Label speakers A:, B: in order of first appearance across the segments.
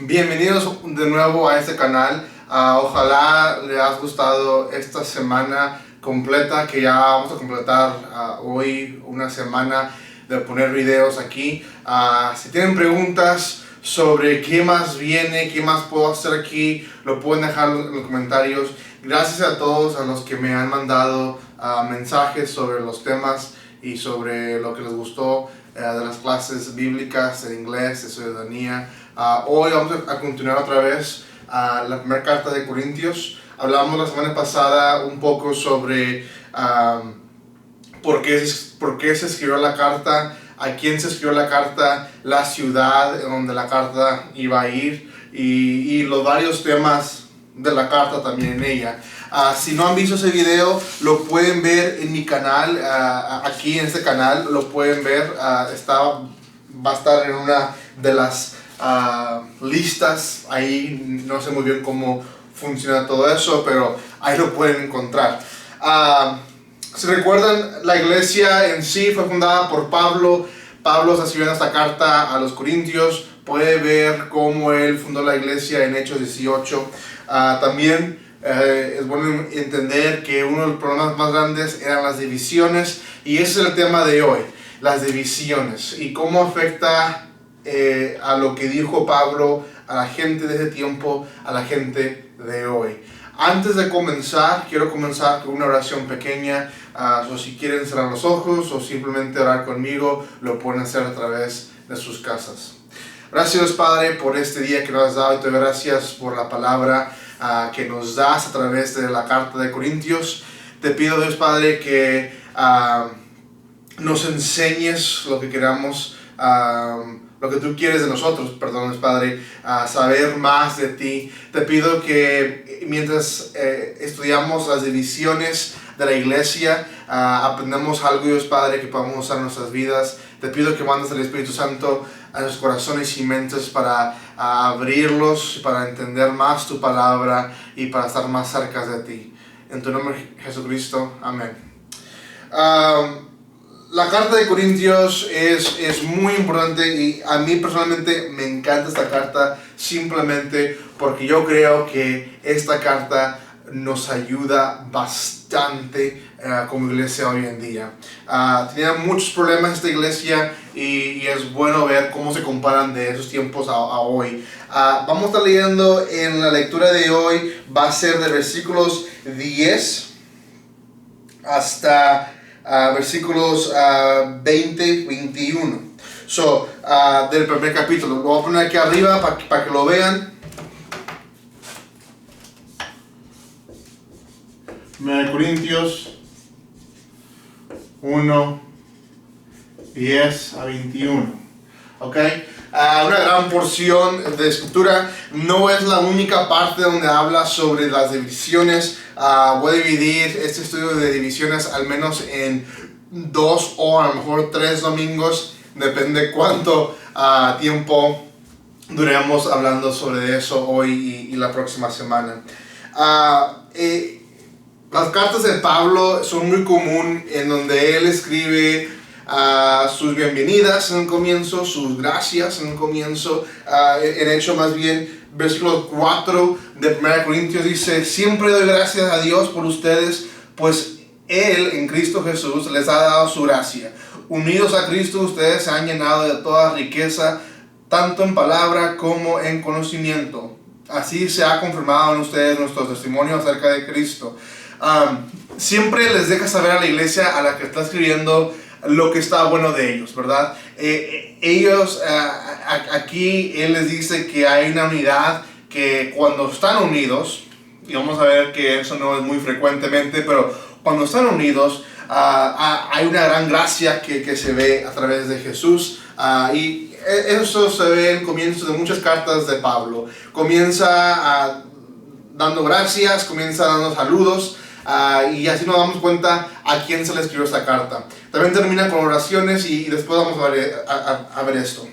A: Bienvenidos de nuevo a este canal. Ojalá les haya gustado esta semana completa, que ya vamos a completar hoy una semana de poner videos aquí. Si tienen preguntas sobre qué más viene, qué más puedo hacer aquí, lo pueden dejar en los comentarios. Gracias a todos a los que me han mandado mensajes sobre los temas y sobre lo que les gustó de las clases bíblicas en inglés, de ciudadanía. Hoy vamos a continuar otra vez la primera carta de Corintios. Hablamos la semana pasada un poco sobre por qué se escribió la carta, a quién se escribió la carta, la ciudad en donde la carta iba a ir y los varios temas de la carta también en ella. Si no han visto ese video, lo pueden ver en mi canal, aquí en este canal lo pueden ver. Va a estar en una de las listas, ahí no sé muy bien cómo funciona todo eso, pero ahí lo pueden encontrar. Si recuerdan, la iglesia en sí fue fundada por Pablo. Pablo está escribiendo esta carta a los Corintios. Puede ver cómo él fundó la iglesia en Hechos 18. También es bueno entender que uno de los problemas más grandes eran las divisiones, y ese es el tema de hoy, las divisiones y cómo afecta a lo que dijo Pablo a la gente de ese tiempo, a la gente de hoy. Antes de comenzar, quiero comenzar con una oración pequeña. O si quieren cerrar los ojos o simplemente orar conmigo, lo pueden hacer a través de sus casas. Gracias, Padre, por este día que nos has dado, y te doy gracias por la palabra que nos das a través de la carta de Corintios. Te pido, Dios Padre, que nos enseñes lo que queramos, lo que tú quieres de nosotros, perdón, Padre, saber más de ti. Te pido que mientras estudiamos las divisiones de la iglesia, aprendamos algo, Dios Padre, que podamos usar en nuestras vidas. Te pido que mandes el Espíritu Santo a nuestros corazones y mentes para abrirlos, para entender más tu palabra y para estar más cerca de ti. En tu nombre, Jesucristo. Amén. La carta de Corintios es muy importante, y a mí personalmente me encanta esta carta simplemente porque yo creo que esta carta nos ayuda bastante como iglesia hoy en día. Tenía muchos problemas esta iglesia, y es bueno ver cómo se comparan de esos tiempos a hoy. Vamos a estar leyendo en la lectura de hoy, va a ser de versículos 10 hasta versículos 20-21. Del primer capítulo. Lo voy a poner aquí arriba para que lo vean. 1 Corintios 1, 10 a 21. ¿Ok? Una gran porción de escritura. No es la única parte donde habla sobre las divisiones. Voy a dividir este estudio de divisiones al menos en 2 o a lo mejor 3 domingos. Depende cuánto tiempo duremos hablando sobre eso hoy y la próxima semana. Las cartas de Pablo son muy común, en donde él escribe sus bienvenidas en un comienzo, sus gracias en un comienzo. En hecho, más bien, versículo 4 de 1 Corintios dice: siempre doy gracias a Dios por ustedes, pues Él en Cristo Jesús les ha dado su gracia. Unidos a Cristo, ustedes se han llenado de toda riqueza, tanto en palabra como en conocimiento. Así se ha confirmado en ustedes nuestro testimonio acerca de Cristo. Siempre les deja saber a la iglesia a la que está escribiendo lo que está bueno de ellos, ¿verdad? Ellos, aquí él les dice que hay una unidad, que cuando están unidos, y vamos a ver que eso no es muy frecuentemente, pero cuando están unidos, hay una gran gracia que se ve a través de Jesús, y eso se ve en comienzos de muchas cartas de Pablo. Comienza dando gracias, comienza dando saludos, y así nos damos cuenta a quién se le escribió esta carta. También termina con oraciones, y después vamos a ver esto.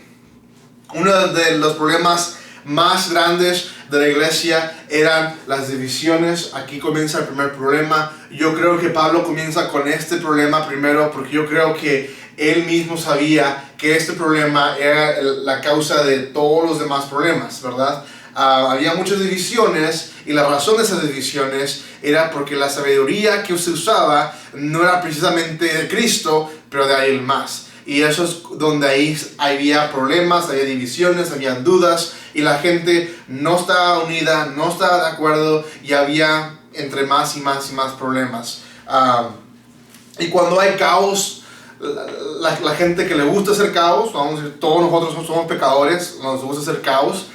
A: Uno de los problemas más grandes de la iglesia eran las divisiones. Aquí comienza el primer problema. Yo creo que Pablo comienza con este problema primero, porque yo creo que él mismo sabía que este problema era la causa de todos los demás problemas, ¿verdad? Había muchas divisiones y la razón de esas divisiones era porque la sabiduría que se usaba no era precisamente de Cristo, pero de alguien más. Y eso es donde ahí había problemas, había divisiones, había dudas y la gente no estaba unida, no estaba de acuerdo y había entre más y más y más problemas. Y cuando hay caos, la gente que le gusta hacer caos, vamos a decir, todos nosotros somos pecadores, nos gusta hacer caos.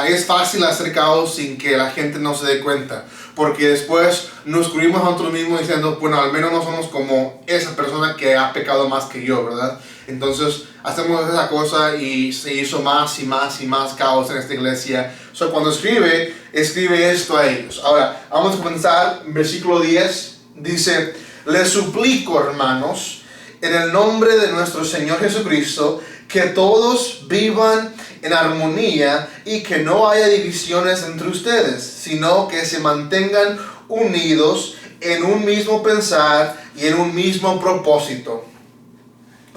A: Es fácil hacer caos sin que la gente no se dé cuenta, porque después nos cubrimos a nosotros mismos diciendo, bueno, al menos no somos como esa persona que ha pecado más que yo, ¿verdad? Entonces hacemos esa cosa y se hizo más y más y más caos en esta iglesia. Cuando escribe esto a ellos. Ahora, vamos a comenzar, versículo 10, dice, les suplico, hermanos, en el nombre de nuestro Señor Jesucristo, que todos vivan en armonía y que no haya divisiones entre ustedes, sino que se mantengan unidos en un mismo pensar y en un mismo propósito.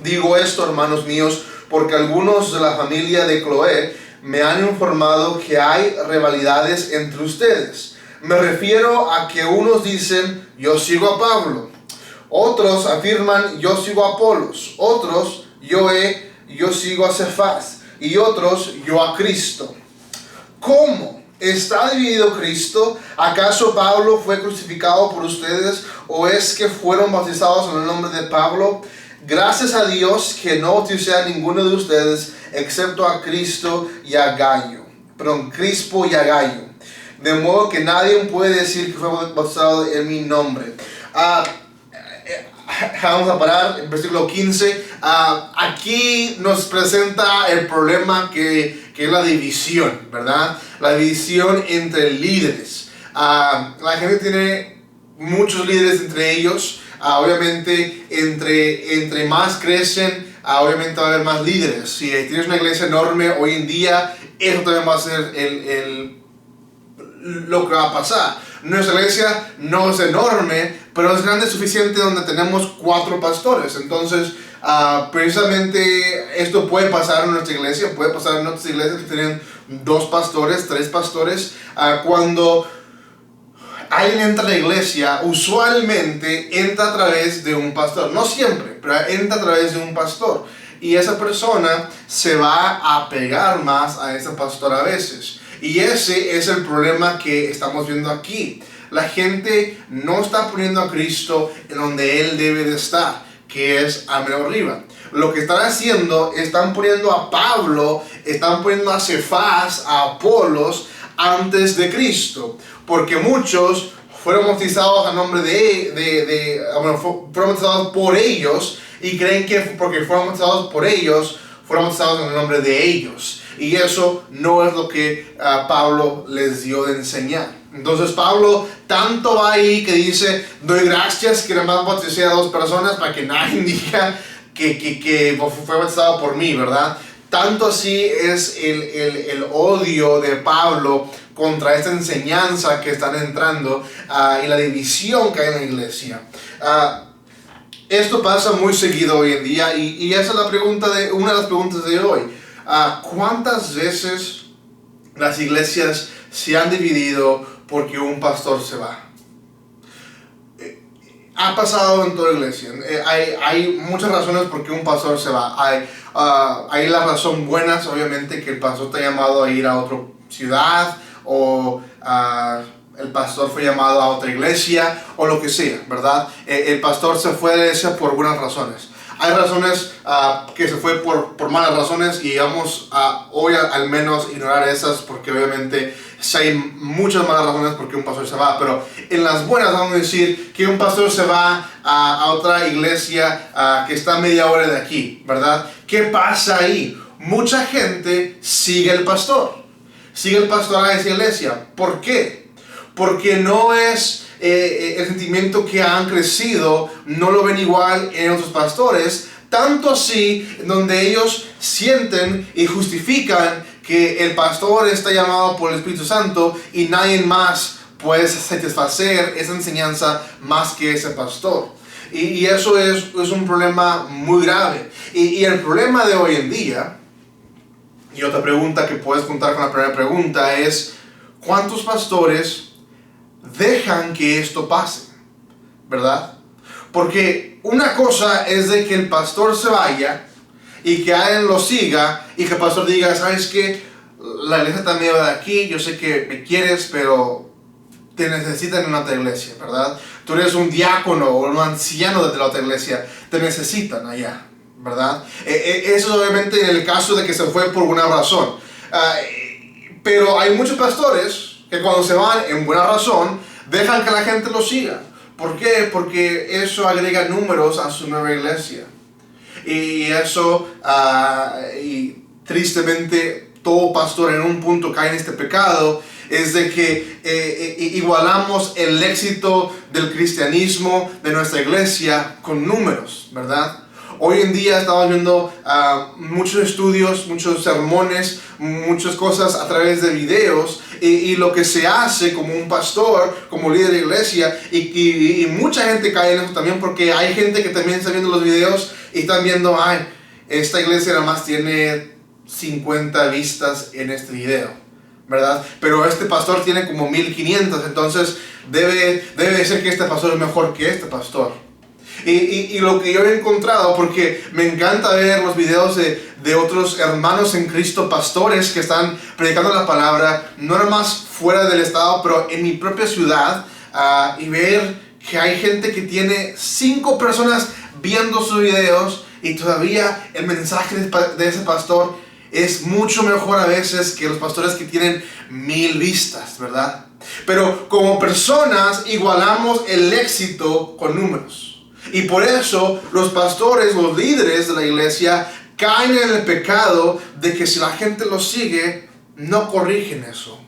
A: Digo esto, hermanos míos, porque algunos de la familia de Cloé me han informado que hay rivalidades entre ustedes. Me refiero a que unos dicen, yo sigo a Pablo, otros afirman, yo sigo a Apolos, otros, yo sigo a Cefas, y otros, yo a Cristo. ¿Cómo? ¿Está dividido Cristo? ¿Acaso Pablo fue crucificado por ustedes? ¿O es que fueron bautizados en el nombre de Pablo? Gracias a Dios que no bauticé a ninguno de ustedes, excepto a Cristo y a Crispo y a Gallo. De modo que nadie puede decir que fue bautizado en mi nombre. Vamos a parar en versículo 15. Aquí nos presenta el problema que es la división, ¿verdad? La división entre líderes. La gente tiene muchos líderes entre ellos. Obviamente, entre más crecen, obviamente va a haber más líderes. Si tienes una iglesia enorme hoy en día, eso también va a ser lo que va a pasar. Nuestra iglesia no es enorme, pero es grande suficiente donde tenemos 4 pastores. Entonces, precisamente esto puede pasar en nuestra iglesia, puede pasar en otras iglesias que tienen 2 pastores, 3 pastores. Cuando alguien entra a la iglesia, usualmente entra a través de un pastor. No siempre, pero entra a través de un pastor. Y esa persona se va a pegar más a ese pastor a veces. Y ese es el problema que estamos viendo aquí. La gente no está poniendo a Cristo en donde Él debe de estar, que es a menos arriba. Lo que están haciendo, están poniendo a Pablo, están poniendo a Cefas, a Apolos, antes de Cristo. Porque muchos fueron bautizados a nombre fueron bautizados por ellos y creen que porque fueron bautizados por ellos, fueron bautizados en el nombre de ellos. Y eso no es lo que Pablo les dio de enseñar. Entonces Pablo tanto va ahí que dice, doy gracias que nada más bauticé a 2 personas para que nadie diga que fue bautizado por mí, ¿verdad? Tanto así es el odio de Pablo contra esta enseñanza que están entrando y la división que hay en la iglesia. Esto pasa muy seguido hoy en día y esa es una de las preguntas de hoy. ¿Cuántas veces las iglesias se han dividido porque un pastor se va? Ha pasado en toda la iglesia. Hay muchas razones por qué un pastor se va. Hay la razón buenas, obviamente, que el pastor está llamado a ir a otra ciudad o el pastor fue llamado a otra iglesia o lo que sea, ¿verdad? El pastor se fue de la iglesia por buenas razones. Hay razones que se fue por malas razones y vamos a hoy al menos ignorar esas porque obviamente sí hay muchas malas razones por qué un pastor se va, pero en las buenas vamos a decir que un pastor se va a otra iglesia que está a media hora de aquí, ¿verdad? ¿Qué pasa ahí? Mucha gente sigue el pastor a esa iglesia. ¿Por qué? Porque no es el sentimiento que han crecido, no lo ven igual en otros pastores, tanto así donde ellos sienten y justifican que el pastor está llamado por el Espíritu Santo y nadie más puede satisfacer esa enseñanza más que ese pastor. Y eso es un problema muy grave. Y el problema de hoy en día, y otra pregunta que puedes juntar con la primera pregunta es, ¿cuántos pastores dejan que esto pase? ¿Verdad? Porque una cosa es de que el pastor se vaya y que alguien lo siga y que el pastor diga, ¿sabes qué? La iglesia está medio de aquí, yo sé que me quieres, pero te necesitan en la otra iglesia, ¿verdad? Tú eres un diácono o un anciano de la otra iglesia, te necesitan allá, ¿verdad? Eso es obviamente en el caso de que se fue por una razón. Pero hay muchos pastores que cuando se van en buena razón, dejan que la gente los siga. ¿Por qué? Porque eso agrega números a su nueva iglesia. Y eso, y tristemente, todo pastor en un punto cae en este pecado, es de que igualamos el éxito del cristianismo de nuestra iglesia con números, ¿verdad? Hoy en día estamos viendo muchos estudios, muchos sermones, muchas cosas a través de videos y lo que se hace como un pastor, como líder de iglesia y mucha gente cae en eso también porque hay gente que también está viendo los videos y están viendo, ay, esta iglesia nada más tiene 50 vistas en este video, ¿verdad? Pero este pastor tiene como 1500, entonces debe ser que este pastor es mejor que este pastor. Y lo que yo he encontrado, porque me encanta ver los videos de otros hermanos en Cristo, pastores que están predicando la palabra, no nada más fuera del estado, pero en mi propia ciudad, y ver que hay gente que tiene 5 personas viendo sus videos y todavía el mensaje de ese pastor es mucho mejor a veces que los pastores que tienen 1000 vistas, ¿verdad? Pero como personas igualamos el éxito con números. Y por eso los pastores, los líderes de la iglesia caen en el pecado de que si la gente los sigue, no corrigen eso.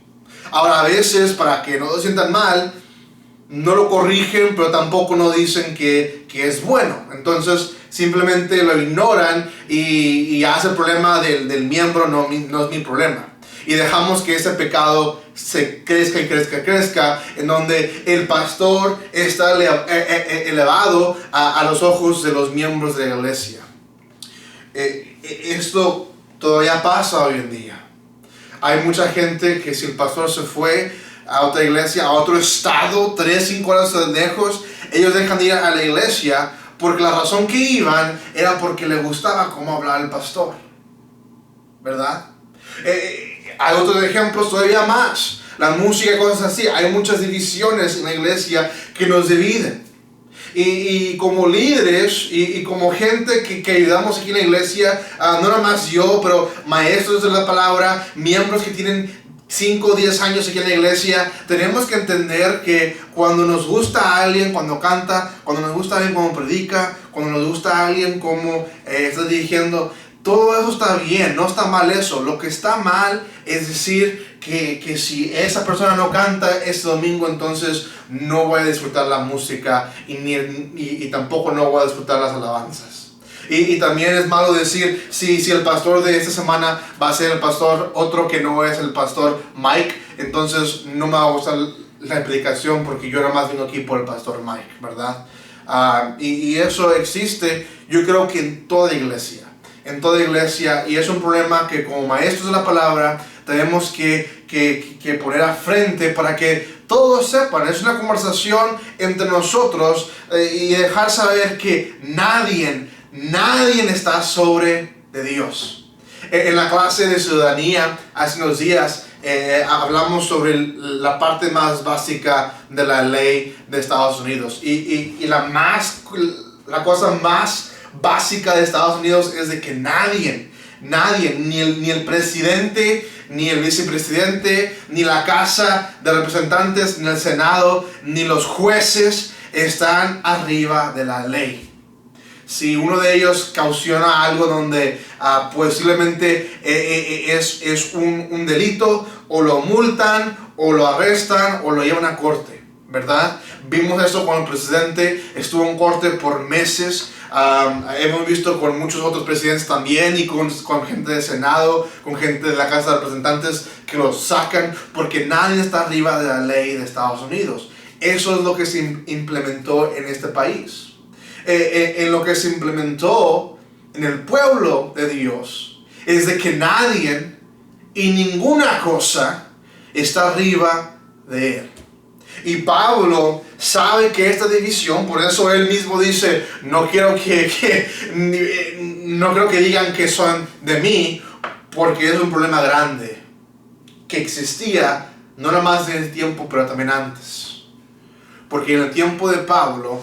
A: Ahora a veces, para que no lo sientan mal, no lo corrigen, pero tampoco no dicen que es bueno. Entonces simplemente lo ignoran y hace el problema del miembro, no es mi problema. Y dejamos que ese pecado se crezca y crezca y crezca, en donde el pastor está elevado a los ojos de los miembros de la iglesia. Esto todavía pasa hoy en día. Hay mucha gente que si el pastor se fue a otra iglesia, a otro estado, 3-5 horas lejos, ellos dejan de ir a la iglesia porque la razón que iban era porque les gustaba cómo hablaba el pastor, ¿verdad? Hay otros ejemplos todavía más, la música y cosas así. Hay muchas divisiones en la iglesia que nos dividen. Y como líderes y como gente que ayudamos aquí en la iglesia, no nada más yo, pero maestros de la palabra, miembros que tienen 5 o 10 años aquí en la iglesia, tenemos que entender que cuando nos gusta a alguien, cuando canta, cuando nos gusta a alguien como predica, cuando nos gusta a alguien como está dirigiendo, todo eso está bien, no está mal eso. Lo que está mal es decir que si esa persona no canta este domingo, entonces no voy a disfrutar la música y tampoco no voy a disfrutar las alabanzas. Y también es malo decir, si el pastor de esta semana va a ser el pastor otro que no es el pastor Mike, entonces no me va a gustar la predicación porque yo nada más vengo aquí por el pastor Mike, ¿verdad? Y eso existe, yo creo que en toda iglesia, y es un problema que como maestros de la palabra tenemos que poner a frente para que todos sepan. Es una conversación entre nosotros y dejar saber que nadie está sobre de Dios. En la clase de ciudadanía hace unos días hablamos sobre la parte más básica de la ley de Estados Unidos y la cosa más básica de Estados Unidos es de que nadie, ni el presidente, ni el vicepresidente, ni la Casa de Representantes, ni el Senado, ni los jueces están arriba de la ley. Si uno de ellos causona algo donde posiblemente es un delito, o lo multan, o lo arrestan, o lo llevan a corte, ¿verdad? Vimos eso con el presidente, estuvo en corte por meses. Hemos visto con muchos otros presidentes también y con gente del Senado, con gente de la Casa de Representantes que los sacan porque nadie está arriba de la ley de Estados Unidos. Eso es lo que se implementó en este país. en lo que se implementó en el pueblo de Dios es de que nadie y ninguna cosa está arriba de él. Y Pablo sabe que esta división, por eso él mismo dice, no quiero que digan que son de mí, porque es un problema grande que existía no nada más en el tiempo, pero también antes. Porque en el tiempo de Pablo,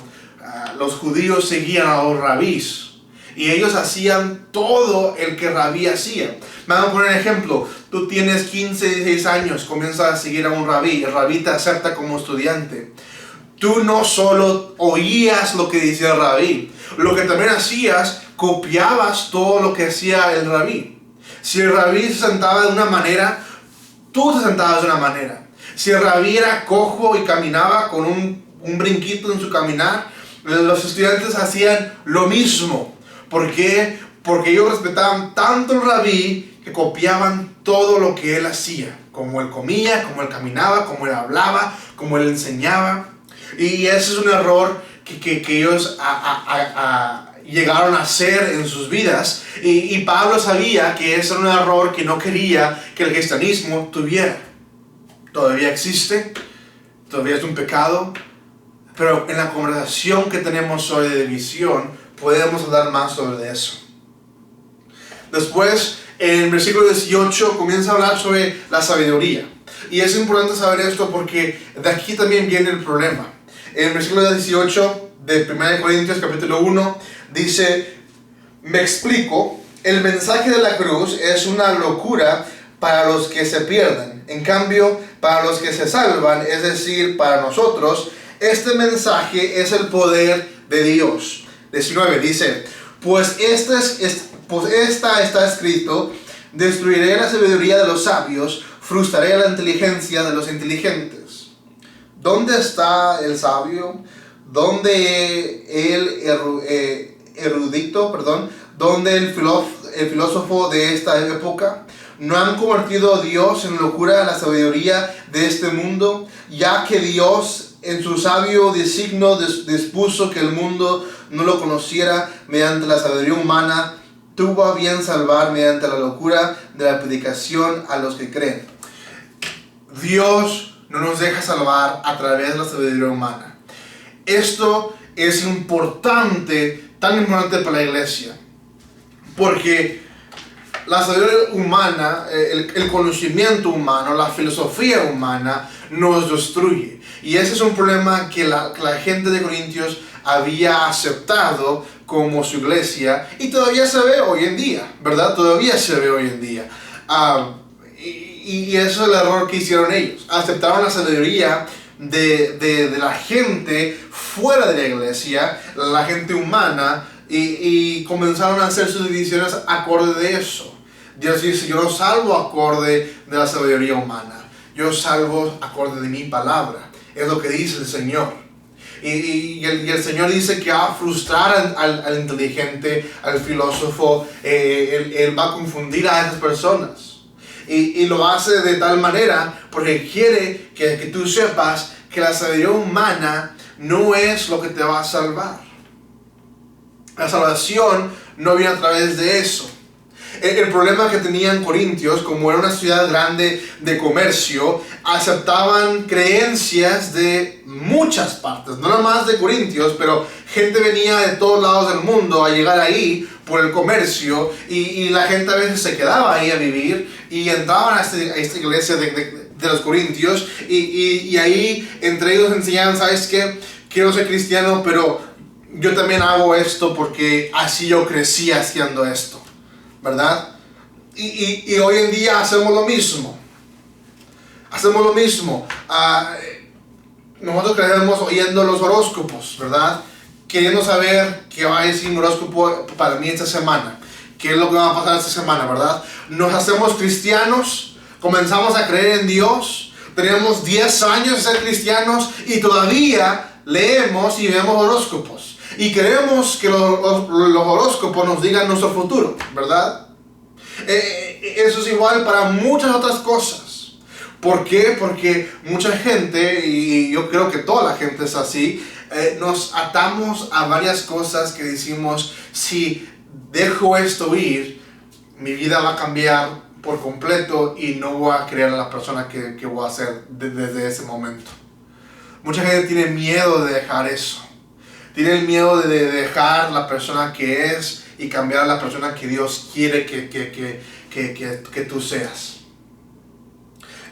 A: los judíos seguían a los rabís y ellos hacían todo el que rabí hacía. Vamos a poner un ejemplo. Tú tienes 15, 16 años, comienzas a seguir a un rabí, el rabí te acepta como estudiante. Tú no solo oías lo que decía el rabí, lo que también hacías, copiabas todo lo que hacía el rabí. Si el rabí se sentaba de una manera, tú te sentabas de una manera. Si el rabí era cojo y caminaba con un brinquito en su caminar, los estudiantes hacían lo mismo. ¿Por qué? Porque ellos respetaban tanto al rabí que copiaban todo lo que él hacía. Como él comía, como él caminaba, como él hablaba, como él enseñaba. Y ese es un error que ellos llegaron a hacer en sus vidas. Y Pablo sabía que ese era un error que no quería que el cristianismo tuviera. Todavía existe, todavía es un pecado, pero en la conversación que tenemos hoy de división podemos hablar más sobre eso. Después, en el versículo 18 comienza a hablar sobre la sabiduría. Y es importante saber esto porque de aquí también viene el problema. En el versículo 18 de 1 Corintios capítulo 1 dice: me explico, el mensaje de la cruz es una locura para los que se pierden. En cambio, para los que se salvan, es decir, para nosotros, este mensaje es el poder de Dios. 19 dice: pues esta está escrito, destruiré la sabiduría de los sabios, frustraré la inteligencia de los inteligentes. ¿Dónde está el sabio? ¿Dónde el erudito? ¿Dónde el filósofo de esta época? ¿No han convertido a Dios en locura la sabiduría de este mundo? Ya que Dios en su sabio designio dispuso que el mundo no lo conociera mediante la sabiduría humana, tuvo a bien salvar mediante la locura de la predicación a los que creen. Dios no nos deja salvar a través de la sabiduría humana. Esto es importante, tan importante para la iglesia, porque la sabiduría humana, el conocimiento humano, la filosofía humana nos destruye. Y ese es un problema que la gente de Corintios había aceptado como su iglesia y todavía se ve hoy en día, ¿verdad? Todavía se ve hoy en día. Y eso es el error que hicieron ellos. Aceptaron la sabiduría de la gente fuera de la iglesia, la gente humana, y comenzaron a hacer sus divisiones acorde de eso. Dios dice: yo no salvo acorde de la sabiduría humana, yo salvo acorde de mi palabra. Es lo que dice el Señor. Y el Señor dice que va a frustrar al inteligente, al filósofo. Él va a confundir a esas personas. Y lo hace de tal manera porque quiere que tú sepas que la sabiduría humana no es lo que te va a salvar. La salvación no viene a través de eso. El problema que tenían Corintios, como era una ciudad grande de comercio, aceptaban creencias de muchas partes, no nada más de Corintios, pero gente venía de todos lados del mundo a llegar ahí por el comercio, y la gente a veces se quedaba ahí a vivir y entraban a esta iglesia de los Corintios, y ahí entre ellos enseñaban: ¿sabes qué? Quiero ser cristiano, pero yo también hago esto porque así yo crecí haciendo esto, ¿verdad? Y hoy en día hacemos lo mismo. Nosotros creemos oyendo los horóscopos, ¿verdad? Queriendo saber qué va a decir un horóscopo para mí esta semana, qué es lo que va a pasar esta semana, ¿verdad? Nos hacemos cristianos, comenzamos a creer en Dios, tenemos 10 años de ser cristianos y todavía leemos y vemos horóscopos. Y queremos que los horóscopos nos digan nuestro futuro, ¿verdad? Eso es igual para muchas otras cosas. ¿Por qué? Porque mucha gente, y yo creo que toda la gente es así, nos atamos a varias cosas que decimos, si dejo esto ir, mi vida va a cambiar por completo y no voy a creer a la persona que voy a ser desde ese momento. Mucha gente tiene miedo de dejar eso. Tiene el miedo de dejar la persona que es y cambiar a la persona que Dios quiere que tú seas.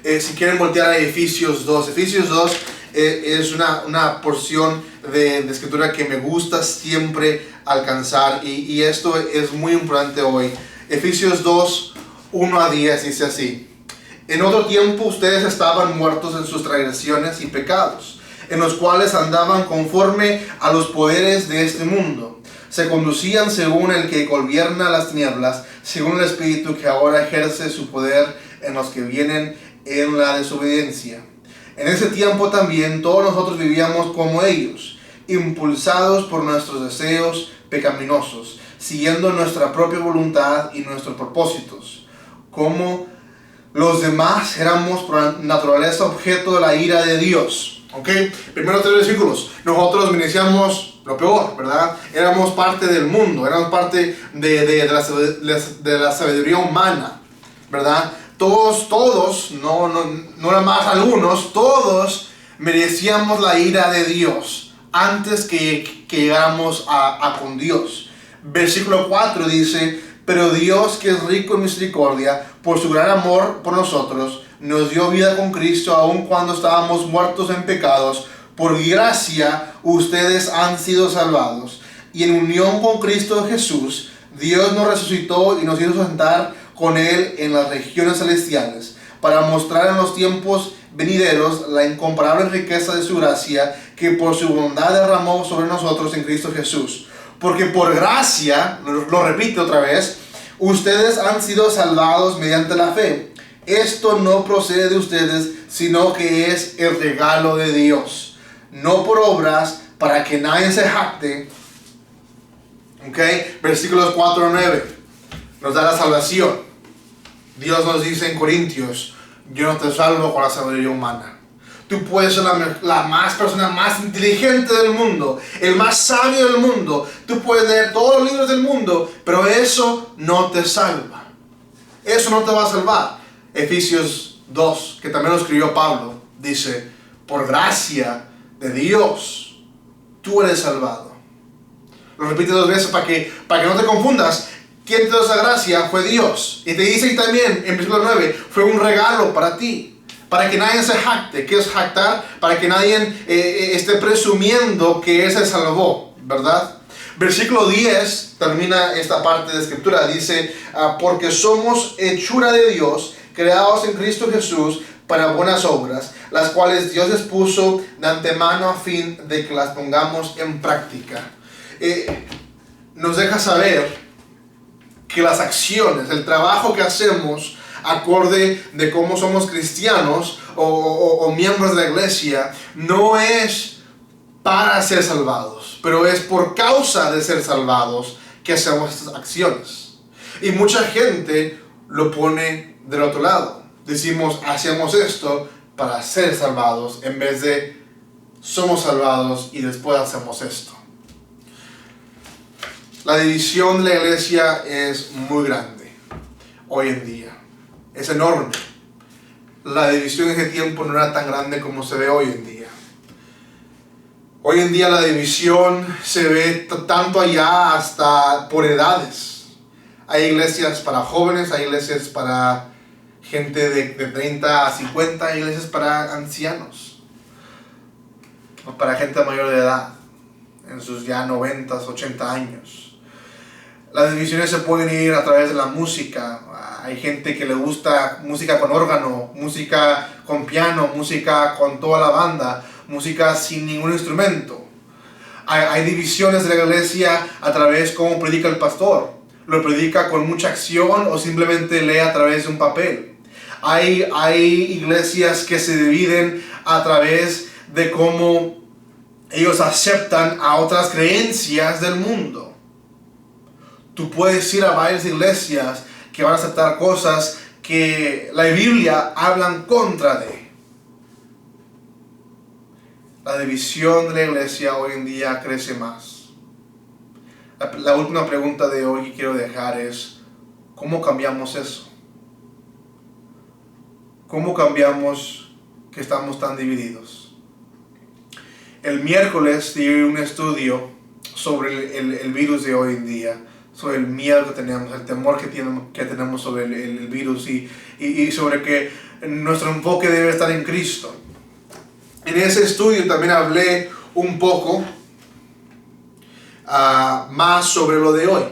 A: Si quieren voltear a Efesios 2. Efesios 2 es una porción de escritura que me gusta siempre alcanzar. Y esto es muy importante hoy. Efesios 2, 1 a 10 dice así. En otro tiempo ustedes estaban muertos en sus transgresiones y pecados, en los cuales andaban conforme a los poderes de este mundo. Se conducían según el que gobierna las tinieblas, según el espíritu que ahora ejerce su poder en los que vienen en la desobediencia. En ese tiempo también todos nosotros vivíamos como ellos, impulsados por nuestros deseos pecaminosos, siguiendo nuestra propia voluntad y nuestros propósitos. Como los demás éramos por naturaleza objeto de la ira de Dios. Ok, primero 3 versículos. Nosotros iniciamos lo peor, ¿verdad? Éramos parte del mundo, éramos parte de la sabiduría humana, ¿verdad? Todos, no era más algunos, todos merecíamos la ira de Dios antes que llegáramos a con Dios. Versículo 4 dice, pero Dios, que es rico en misericordia, por su gran amor por nosotros, nos dio vida con Cristo aun cuando estábamos muertos en pecados. Por gracia ustedes han sido salvados. Y en unión con Cristo Jesús, Dios nos resucitó y nos hizo sentar con Él en las regiones celestiales, para mostrar en los tiempos venideros la incomparable riqueza de su gracia, que por su bondad derramó sobre nosotros en Cristo Jesús. Porque por gracia, lo repito otra vez, ustedes han sido salvados mediante la fe. Esto no procede de ustedes, sino que es el regalo de Dios, no por obras, para que nadie se jacte. Ok, versículos 4 a 9 nos da la salvación. Dios nos dice en Corintios, yo no te salvo con la sabiduría humana. Tú puedes ser la persona más inteligente del mundo, el más sabio del mundo. Tú puedes leer todos los libros del mundo, pero eso no te salva. Eso no te va a salvar. Efesios 2, que también lo escribió Pablo, dice, por gracia de Dios, tú eres salvado. Lo repite 2 veces para que no te confundas. ¿Quién te dio esa gracia? Fue Dios. Y te dice también en versículo 9, fue un regalo para ti. Para que nadie se jacte. ¿Qué es jactar? Para que nadie esté presumiendo que Él se salvó, ¿verdad? Versículo 10 termina esta parte de escritura. Dice, porque somos hechura de Dios, creados en Cristo Jesús para buenas obras, las cuales Dios dispuso de antemano a fin de que las pongamos en práctica. Nos deja saber que las acciones, el trabajo que hacemos acorde de cómo somos cristianos o miembros de la iglesia, no es para ser salvados, pero es por causa de ser salvados que hacemos estas acciones. Y mucha gente lo pone del otro lado. Decimos, hacemos esto para ser salvados, en vez de somos salvados y después hacemos esto. La división de la iglesia es muy grande hoy en día. Es enorme. La división en ese tiempo no era tan grande como se ve hoy en día. Hoy en día la división se ve tanto allá hasta por edades. Hay iglesias para jóvenes, hay iglesias para gente de 30 a 50, hay iglesias para ancianos, para gente mayor de edad, en sus ya 90, 80 años. Las divisiones se pueden ir a través de la música. Hay gente que le gusta música con órgano, música con piano, música con toda la banda, música sin ningún instrumento. Hay divisiones de la iglesia a través de cómo predica el pastor. Lo predica con mucha acción o simplemente lee a través de un papel. Hay iglesias que se dividen a través de cómo ellos aceptan a otras creencias del mundo. Tú puedes ir a varias iglesias que van a aceptar cosas que la Biblia habla en contra de. La división de la iglesia hoy en día crece más. La última pregunta de hoy que quiero dejar es, ¿cómo cambiamos eso? ¿Cómo cambiamos que estamos tan divididos? El miércoles di un estudio sobre el virus de hoy en día, sobre el miedo que tenemos, el temor que tenemos sobre el virus y sobre que nuestro enfoque debe estar en Cristo. En ese estudio también hablé un poco más sobre lo de hoy,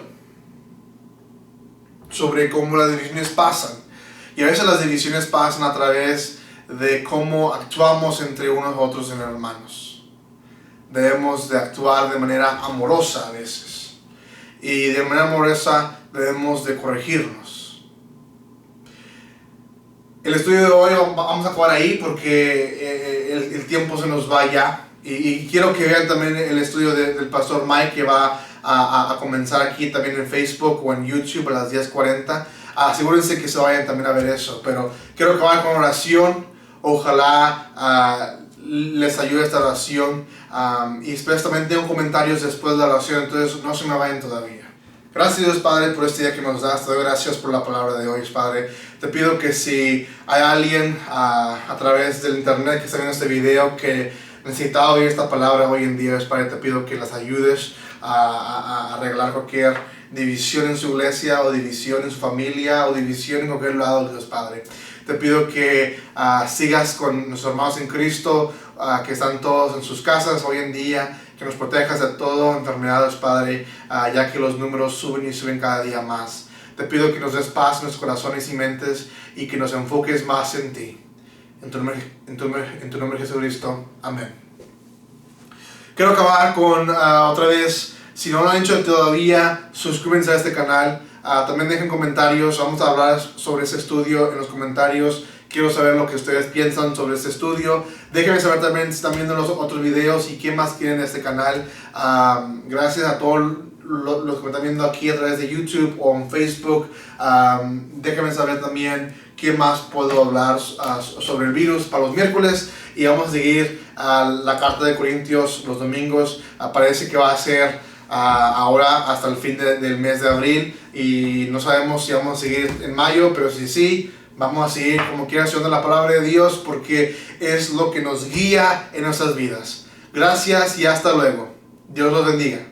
A: sobre cómo las divisiones pasan. Y a veces las divisiones pasan a través de cómo actuamos entre unos y otros en hermanos. Debemos de actuar de manera amorosa a veces. Y de manera amorosa debemos de corregirnos. El estudio de hoy vamos a acabar ahí porque el tiempo se nos va ya. Y quiero que vean también el estudio del pastor Mike que va a comenzar aquí también en Facebook o en YouTube a las 10:40. Asegúrense que se vayan también a ver eso. Pero quiero acabar con oración. Ojalá les ayude esta oración. Y espero también tengo comentarios después de la oración. Entonces no se me vayan todavía. Gracias Dios Padre por este día que nos das. Te doy gracias por la palabra de hoy, Padre. Te pido que si hay alguien a través del internet que está viendo este video que necesita oír esta palabra hoy en día, Padre, te pido que las ayudes a arreglar cualquier división en su iglesia o división en su familia o división en cualquier lado, Dios Padre. Te pido que sigas con nuestros hermanos en Cristo, que están todos en sus casas hoy en día, que nos protejas de todo enfermedades, Padre, ya que los números suben y suben cada día más. Te pido que nos des paz en nuestros corazones y mentes y que nos enfoques más en ti. En tu nombre Jesucristo. Amén. Quiero acabar con otra vez, si no lo han hecho todavía, suscríbanse a este canal. También dejen comentarios, vamos a hablar sobre este estudio en los comentarios. Quiero saber lo que ustedes piensan sobre este estudio. Déjenme saber también si están viendo los otros videos y qué más quieren de este canal. Gracias a todos los que me están viendo aquí a través de YouTube o en Facebook. Déjenme saber también qué más puedo hablar sobre el virus para los miércoles. Y vamos a seguir la carta de Corintios los domingos. Parece que va a ser ahora hasta el fin del mes de abril. Y no sabemos si vamos a seguir en mayo, pero si sí, vamos a seguir como quiera estudiando la palabra de Dios porque es lo que nos guía en nuestras vidas. Gracias y hasta luego. Dios los bendiga.